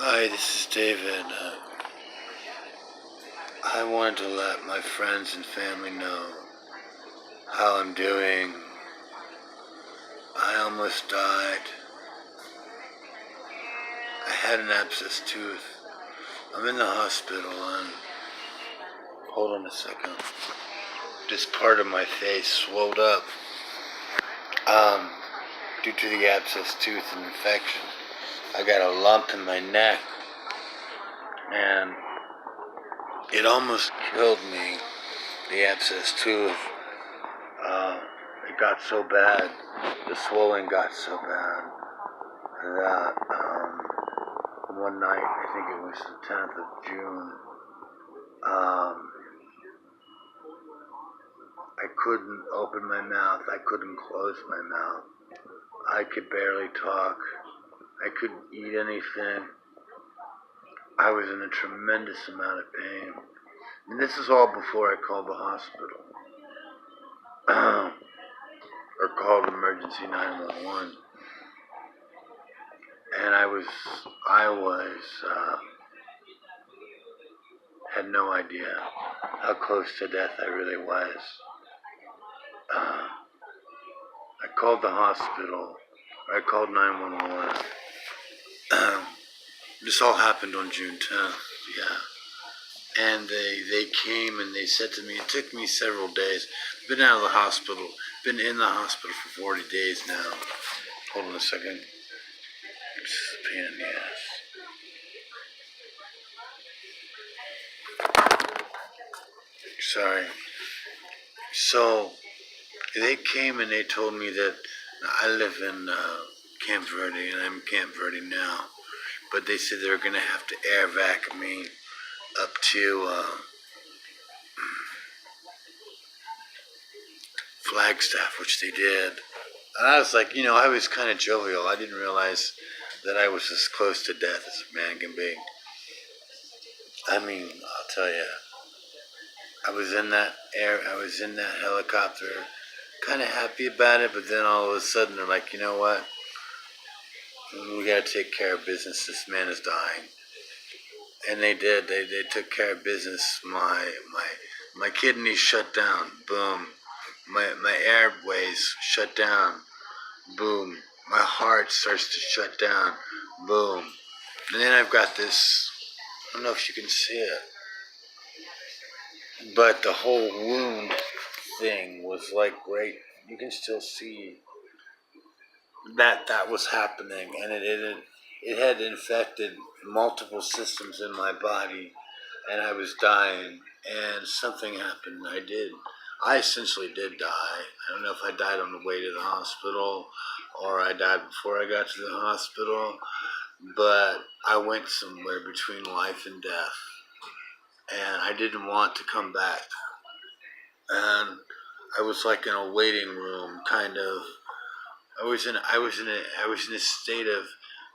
Hi, this is David. I wanted to let my friends and family know how I'm doing. I almost died. I had an abscess tooth. I'm in the hospital and hold on a second. This part of my face swelled up um, due to the abscess tooth infection. I got a lump in my neck and it almost killed me. The abscess tooth. It got so bad, the swelling got so bad that one night, I think it was the 10th of June, I couldn't open my mouth, I couldn't close my mouth, I could barely talk, I couldn't eat anything. I was in a tremendous amount of pain. And this is all before I called the hospital. Or called emergency 911. And I had no idea how close to death I really was. I called the hospital. I called 911. This all happened on June 10th, yeah. And they came and they said to me, it took me several days. I've been out of the hospital, been in the hospital for 40 days now. Hold on a second. This is a pain in the ass. Sorry. So, they came and they told me that I live in Camp Verde and I'm in Camp Verde now. But they said they were going to have to air vac me up to Flagstaff, which they did. And I was like, I was kind of jovial. I didn't realize that I was as close to death as a man can be. I mean, I'll tell you, I was in that helicopter, kind of happy about it, but then all of a sudden they're like, you know what? We got to take care of business. This man is dying. And they did. They took care of business. My kidneys shut down. Boom. My airways shut down. Boom. My heart starts to shut down. Boom. And then I've got this, I don't know if you can see it, but the whole wound thing was like right, you can still see that was happening, and it had infected multiple systems in my body, and I was dying, and something happened. I essentially did die. I don't know if I died on the way to the hospital or I died before I got to the hospital, but I went somewhere between life and death, and I didn't want to come back. And I was like in a waiting room, kind of. I was in a state of,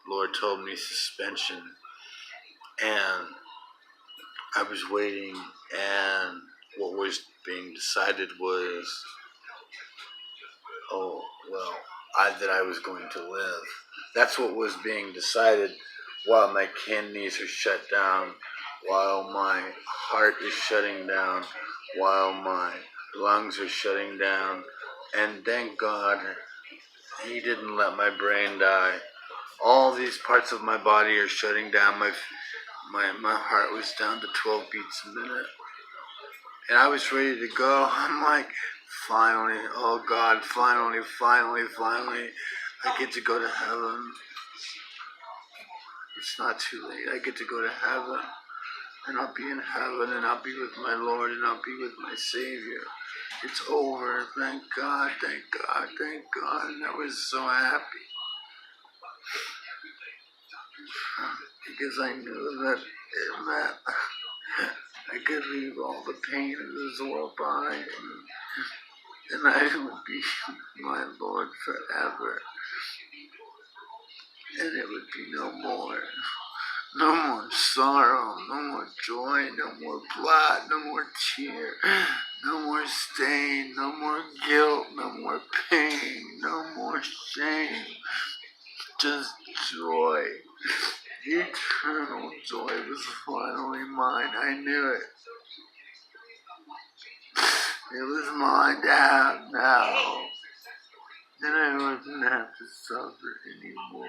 Lord told me, suspension, and I was waiting, and what was being decided was, that I was going to live. That's what was being decided while my kidneys are shut down, while my heart is shutting down, while my lungs are shutting down, and thank God He didn't let my brain die. All these parts of my body are shutting down. My heart was down to 12 beats a minute. And I was ready to go. I'm like, finally, oh God, finally, I get to go to heaven. It's not too late. I get to go to heaven. And I'll be in heaven, and I'll be with my Lord, and I'll be with my Savior. It's over. Thank God, thank God, thank God. And I was so happy. Because I knew that it meant I could leave all the pain of this world behind, and I would be my Lord forever. And it would be no more sorrow, no more joy, no more blood, no more tear, no more stain, no more guilt, no more pain, no more shame. just joy. Eternal joy was finally mine. I knew it. It was mine to have now. Then I wouldn't have to suffer anymore.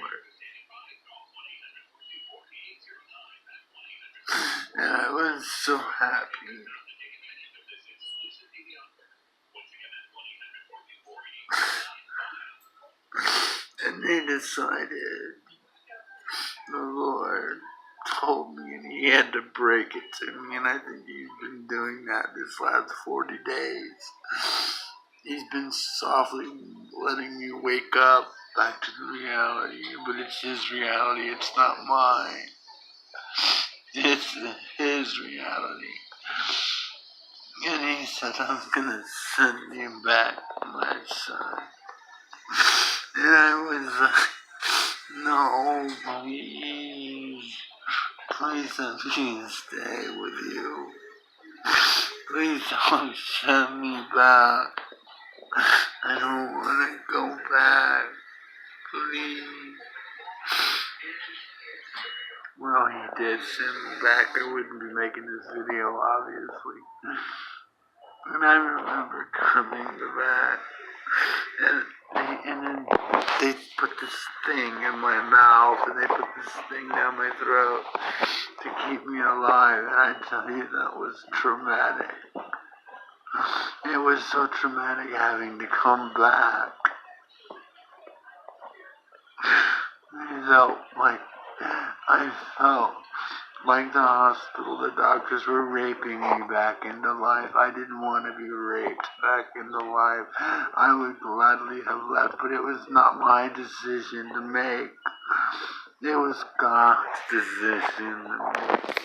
And I was so happy. And they decided, the Lord told me, and He had to break it to me, and I think He's been doing that this last 40 days. He's been softly letting me wake up back to the reality, but it's His reality, it's not mine. It's His reality. And He said, I'm gonna send you back, my son. And I was like, no, please. Please let me stay with you. Please don't send me back. I don't want to go back. Please. Well, He did send me back. I wouldn't be making this video, obviously. And I remember coming back. And then they put this thing in my mouth, and they put this thing down my throat to keep me alive. And I tell you, that was traumatic. It was so traumatic having to come back. I felt like the hospital, the doctors were raping me back into life. I didn't want to be raped back into life. I would gladly have left, but it was not my decision to make. It was God's decision to make.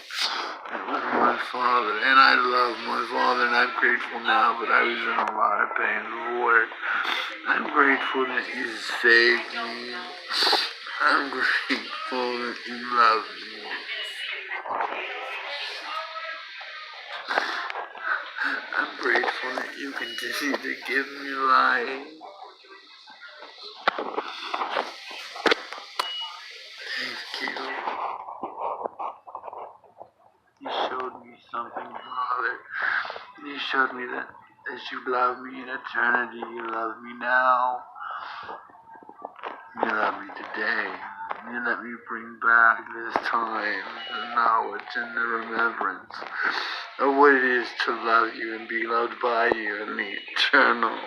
It was my father, and I love my father, and I'm grateful now, but I was in a lot of pain, Lord. I'm grateful that You saved me. I'm grateful that You love me. I'm grateful that You continue to give me life. Thank You. You showed me something, Father. You showed me that as You loved me in eternity, You love me now. You love me today. You let me bring back this time, the knowledge and the remembrance of what it is to love You and be loved by You in the eternal.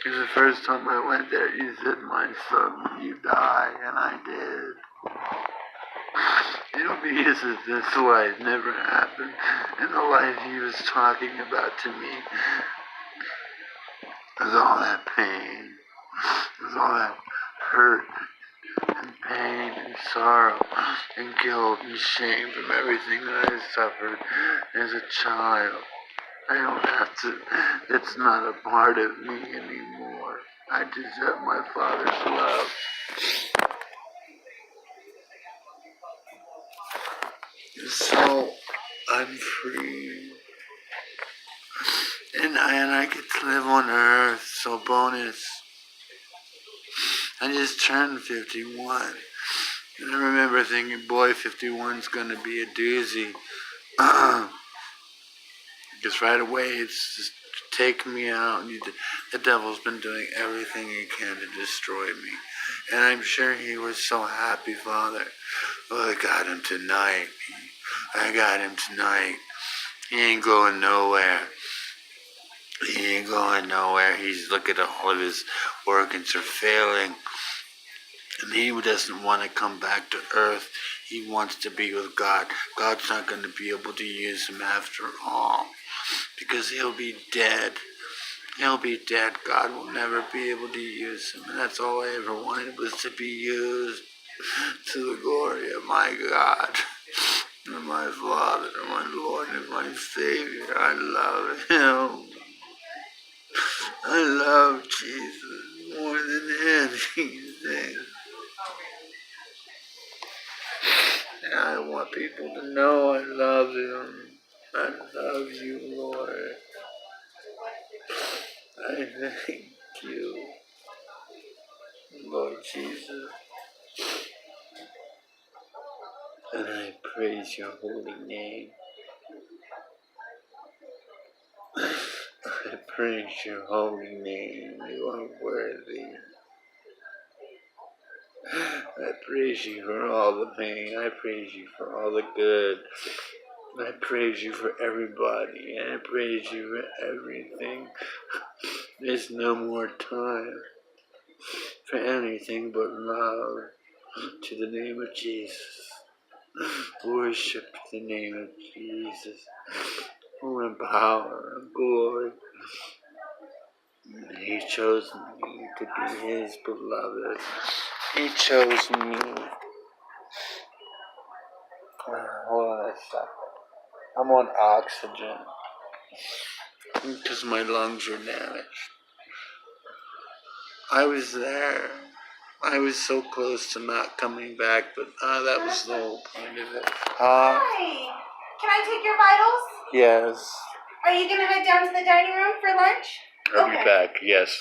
Because the first time I went there, You said, my son, you die, and I did. It'll be as if this life never happened, and the life He was talking about to me was all that pain, was all that hurt, and pain, and sorrow, and guilt, and shame from everything that I suffered as a child. I don't have to, it's not a part of me anymore. I just have my Father's love. So, I'm free. And I get to live on earth, so bonus. I just turned 51. And I remember thinking, boy, 51's gonna be a doozy. Because right away, it's just take me out. And the devil's been doing everything he can to destroy me. And I'm sure he was so happy, Father. Oh, I got him tonight. I got him tonight. He ain't going nowhere. He ain't going nowhere. He's looking at all of his organs are failing. And he doesn't want to come back to earth. He wants to be with God. God's not going to be able to use him after all. Because he'll be dead. He'll be dead. God will never be able to use him. And that's all I ever wanted, was to be used to the glory of my God. And my Father, and my Lord, and my Savior. I love Him. I love Jesus more than anything. And I want people to know I love Him. I love You, Lord. I thank You. Lord Jesus. And I praise your holy name. I praise your holy name. You are worthy. I praise you for all the pain. I praise you for all the good. I praise you for everybody. I praise you for everything. There's no more time for anything but love to the name of Jesus. Worship the name of Jesus. Who in power and glory. He chose me to be his beloved. He chose me. Hold on a second. I'm on oxygen because my lungs are damaged. I was there. I was so close to not coming back, but that was the whole point of it. Hi. Can I take your vitals? Yes. Are you going to head down to the dining room for lunch? I'll be back, yes.